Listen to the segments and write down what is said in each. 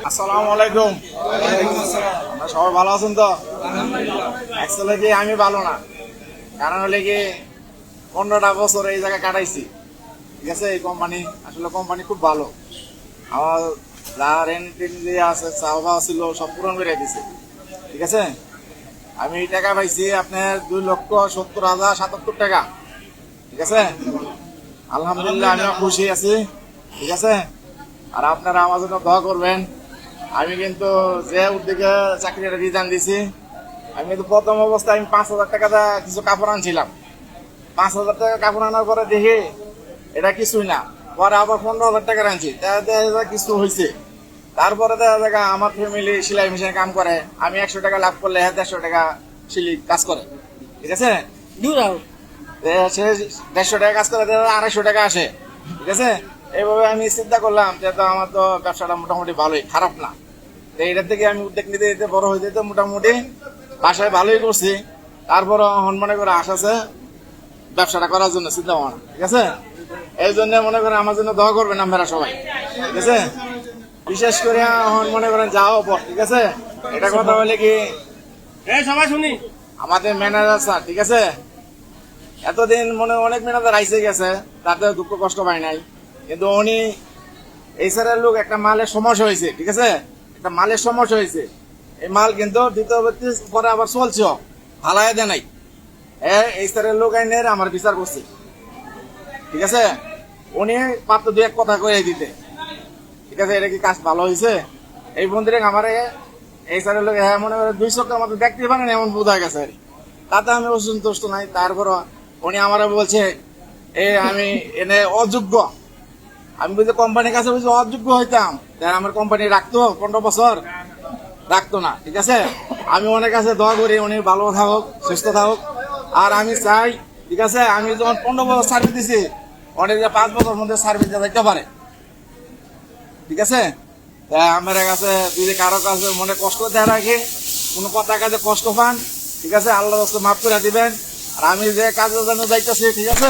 আসসালামু আলাইকুম। সবাই ভালো আছেন তো? অ্যাকচুয়ালি কি আমি ভালো না, কারণ হলে কি 15টা বছর এই জায়গায় কাটাইছি। ঠিক আছে, এই কোম্পানি আসলে কোম্পানি খুব ভালো। আমার যা রেন্ট যে আছে চাওয়া ছিল সব পূরণ করে দিছে। ঠিক আছে, আমি টাকা পাইছি আপনার 2,70,77 টাকা। ঠিক আছে, আলহামদুলিল্লাহ আমিও খুশি আছি। ঠিক আছে, আর আপনারা আমার জন্য দোয়া করবেন। আমি কিন্তু যে উদ্যোগে চাকরিটা রিজাইন দিছি, আমি কিন্তু প্রথম অবস্থায় আমি 5,000 টাকা কিছু কাপড় আনছিলাম। 5,000 টাকা কাপড় আনার পরে দেখি এটা কিছুই না, পরে আবার 15,000 টাকা আনছি, কিছু হয়েছে। তারপরে দেখা যায় আমার ফ্যামিলি সেলাই মেশিনে কাম করে, আমি 100 টাকা লাভ করলে 150 টাকা সিলি কাজ করে। ঠিক আছে, সে 150 টাকা কাজ করে 250 টাকা আসে। ঠিক আছে, এইভাবে আমি চিন্তা করলাম যে তো আমার তো ব্যবসাটা মোটামুটি ভালোই, খারাপ না। তো এটার থেকে আমি উদ্যোগ নিতে নিতে বড় হয়ে যেতে মোটামুটি বাসায় ভালোই করছি। তারপর মনে করে আসাছে ব্যবসাটা করার জন্য চিন্তা ভাবনা। ঠিক আছে, এই জন্য মনে করেন আমার জন্য দোয়া করবেন আপনারা সবাই। ঠিক আছে, বিশেষ করে মনে করেন যাও পর। ঠিক আছে, এটা কথা বলে কি সবাই শুনি আমাদের ম্যানেজার স্যার। ঠিক আছে, এতদিন অনেক ম্যানেজার আইসে গেছে, তাতে দুঃখ কষ্ট পায় নাই, কিন্তু উনি এই স্যারের লোক একটা মালের সমস্যা হয়েছে। ঠিক আছে, একটা মালের সমস্যা হয়েছে, এই মাল কিন্তু দ্বিতীয় পরে আবার চলছে, ফালাই দেয় নাই। এই স্যারের লোক আইনে আমার বিচার করছে। ঠিক আছে, উনি মাত্র 2-1 কথা কয়ে দিতে। ঠিক আছে, এটা কি কাজ ভালো হয়েছে? এই বন্ধুরে আমার এই স্যারের লোক মনে করে 2 চক্কর মতো দেখতে পারেন এমন বোঝা গেছে। তাতে আমি অসন্তুষ্ট নাই। তারপর উনি আমার বলছে আমি এনে অযোগ্য। আমি বলছি কোম্পানির কাছে বলছি অযোগ্য হইতাম, আমার কোম্পানি রাখতো 15 বছর রাখতো না। ঠিক আছে, আমি ওনার কাছে দোয়া করি উনি ভালো থাকুক, সুস্থ থাকুক। আর আমি চাই, ঠিক আছে, আমি যখন 15 বছর সার্ভিস দিছি, অনেক 5 বছর মধ্যে সার্ভিস দেওয়া যেতে পারে। ঠিক আছে, আমার কাছে যদি কারো কাছে মনে কষ্ট দেওয়া রাখি, কোনো কথা কাজে কষ্ট পান, ঠিক আছে, আল্লাহ রাস্তায় মাফ করে দিবেন। আর আমি যে কাজের জন্য যাইতেছি, ঠিক আছে,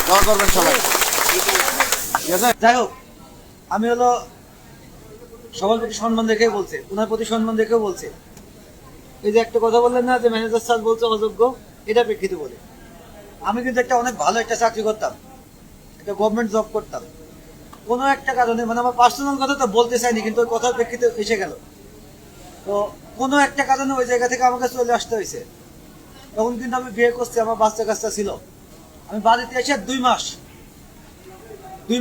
দোয়া করবেন সবাই। ঠিক আছে, যাই হোক, আমি হলো সবার প্রতি সম্মান রেখে বলছে, ওনার প্রতি সম্মান রেখেও বলছে। এই যে একটা কথা বললেন না যে ম্যানেজার স্যার বলছে অযোগ্য, এটা প্রেক্ষিতে বলে আমি কিন্তু একটা অনেক ভালো একটা চাকরি করতাম, একটা গভর্নমেন্ট জব করতাম। কোনো একটা কারণে আমার পার্সোনাল কথা তো বলতে চাইনি, কিন্তু ওই কথার প্রেক্ষিতে এসে গেল। তো কোনো একটা কারণে ওই জায়গা থেকে আমাকে চলে আসতে হয়েছে। তখন কিন্তু আমি বিয়ে করছি, আমার বাচ্চা কাচ্চা ছিল। আমি বাড়িতে এসে 2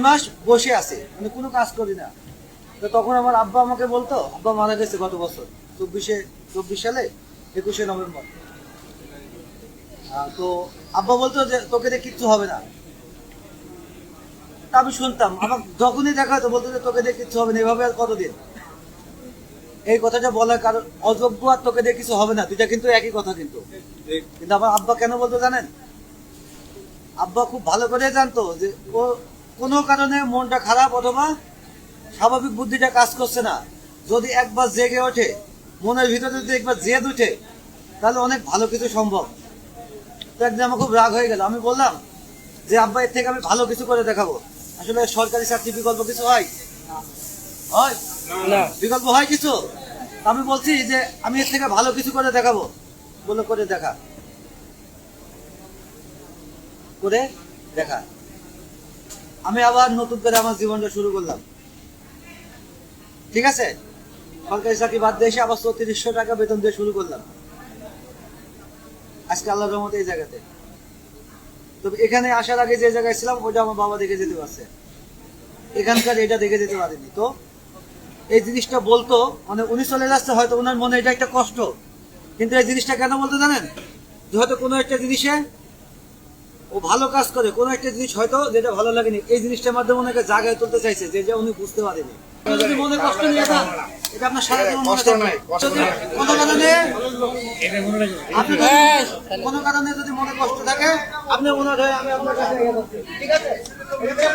মাস বসে আছে, কোনো কাজ করি না। তো তখন আমার আব্বা আমাকে বলতো, আব্বা মারা গেছে গত বছর 24 সালে 21 নভেম্বর। তো আব্বা বলতো যে তোকে দিয়ে কিচ্ছু হবে না। তা আমি শুনতাম, আমার যখনই দেখা হতো বলতো যে তোকে দিয়ে কিচ্ছু হবে না। এভাবে আর কতদিন? এই কথাটা বলার কারণ অযোগ্য আর তোকে দিয়ে কিছু হবে না, দুইটা কিন্তু একই কথা। কিন্তু আমার আব্বা কেন বলতো জানেন? আব্বা খুব ভালো করে জানতো যে ও কোনো কারণে মনটা খারাপ অথবা স্বাভাবিক বুদ্ধিটা কাজ করছে না, যদি একবার জেগে ওঠে, মনের ভিতরে যদি একবার জেদ উঠে, তাহলে অনেক ভালো কিছু সম্ভব। তো একদিন আমার খুব রাগ হয়ে গেল। আমি বললাম যে আব্বা, এর থেকে আমি ভালো কিছু করে দেখাবো। আসলে সরকারি চাকরি বিকল্প কিছু হয়? না, বিকল্প হয় কিছু? আমি বলছি যে আমি এর থেকে ভালো কিছু করে দেখাবো। বলে করে দেখা, করে দেখা। আমি আবার নতুন করে আমার জীবনটা শুরু করলাম। ঠিক আছে, সরকারি চাকরি বাদ দিয়ে এসে আবার 3400 টাকা বেতন দিয়ে শুরু করলাম। আজকে আল্লাহর রহমতে এই জায়গাতে। তবে এখানে আসার আগে যে জায়গায় ছিলাম ওটা আমার বাবা দেখে যেতে পারছে, এখানকার এটা দেখে যেতে পারেনি। তো এই জিনিসটা বলতো, উনি চলে যাচ্ছে, হয়তো ওনার মনে এটা একটা কষ্ট, কিন্তু এই জিনিসটা কেন বলতে জানেন? যে হয়তো কোনো একটা জিনিসে ও ভালো কাজ করে, কোনো একটা জিনিস হয়তো যেটা ভালো লাগেনি, এই জিনিসটার মাধ্যমে ওনাকে জায়গায় তুলতে চাইছে, যে উনি বুঝতে পারেনি। যদি মনে কষ্ট নিয়ে যান, এটা আপনার সারা জীবন মনে থাকবে। কোনো কারণে কোনো কারণে যদি মনে কষ্ট থাকে, আপনি মনে হয় আমি আপনার কাছে ঠিক আছে,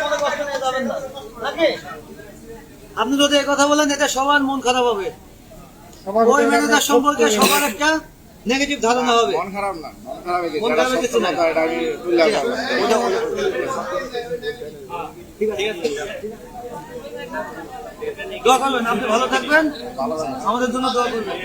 মনে কষ্ট নিয়ে যাবেন না নাকি? আপনি যদি এই কথা বলেন, এটা সবার মন খারাপ হবে। ওই ম্যানেজার সম্পর্কে সবার একটা নেগেটিভ ধারণা হবে। মন খারাপ না, মন খারাপ কিছু না। ঠিক আছে। দোয়া করবেন, আপনি ভালো থাকবেন, ভালো থাকবেন। আমাদের জন্য দোয়া করবেন।